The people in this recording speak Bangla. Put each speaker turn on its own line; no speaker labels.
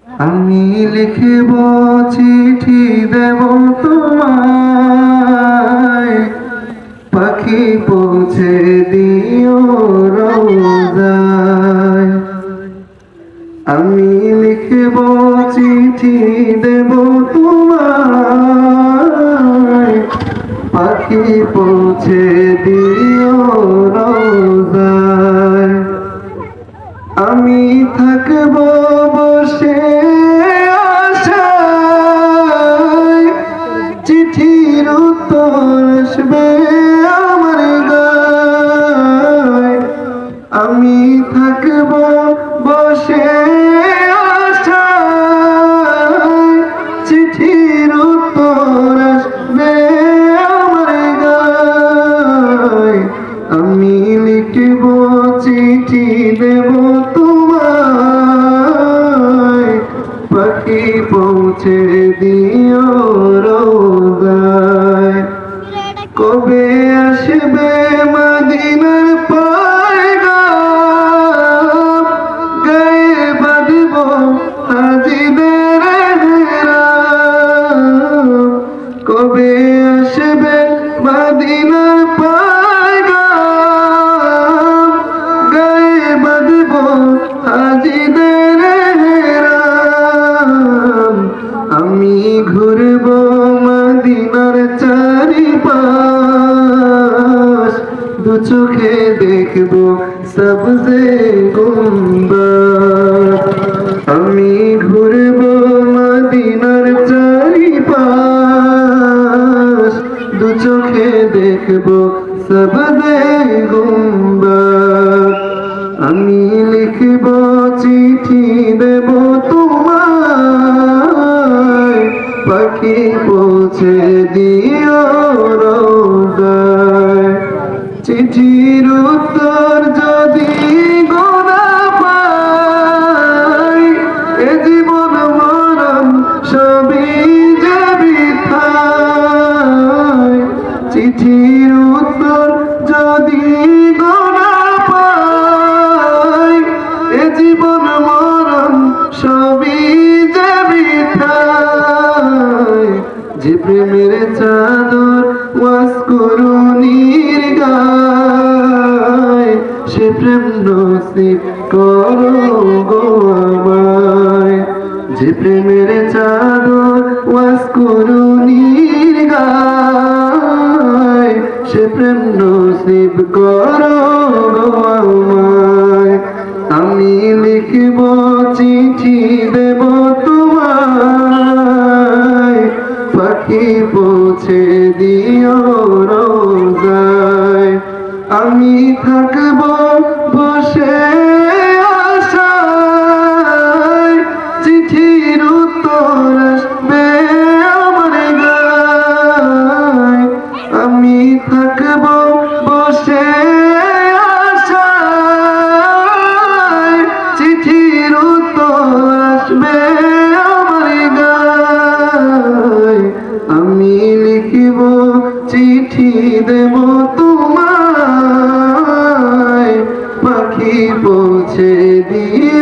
আমি লিখিব চিঠি দেব তোমায়, পাখি পৌঁছে দিও রোজায়। আমি লিখিব চিঠি দেব তোমায়, পাখি পৌঁছে দিও রোজায়। আমি থাকব বসে আশায়, চিঠির উত্তর আসবে আমার গায়। আমি থাকব বসে আশায়, চিঠির উত্তর আসবে আমার গায়। আমি লিখব চিঠি দেব তোমায়, পাখি পৌঁছে দিও রোজায়। কবে আসবে মদিনার পয়গাম, গায়ে বাঁধব হাজিদের হেরাম। কবে আসবে মদিনার পয়গাম, গায়ে বাঁধব হাজিদের হেরাম। আমি ঘুরব মদিনার চারিপাশ, দু চোখে দেখব সবজে গুম্বদ। আমি ঘুরব মদিনার চারিপাশ, দু চোখে দেখব সবজে গুম্বদ। আমি লিখব চিঠি দেব তোমায়, পাখি পৌঁছে দিও রোজায়। চিঠির উত্তর যদি গোনা পাই, এ জীবন মরণ সবই যে বৃথায়। চিঠির উত্তর যদি গোনা পাই, এ জীবন মরণ সবই যে বৃথায়। যে প্রেমের চাদর ওয়াস করুণীর গায়, সে প্রেম নসিব করো গো আমায়। যে প্রেমের চাদর ওয়াস করুণীর গায়, সে প্রেম নসিব করো গো আমায়। আমি লিখব চিঠি দেব তোমায়, পাখি পৌঁছে দিও রোজায়। আমি থাকব বসে আশায়, চিঠির উত্তর আসবে আমার গায়। আমি থাকব বসে আশায়, চিঠির উত্তর আসবে আমার গায়। আমি লিখিব চিঠি দেব তোমায়, পাখি পৌঁছে দিয়ে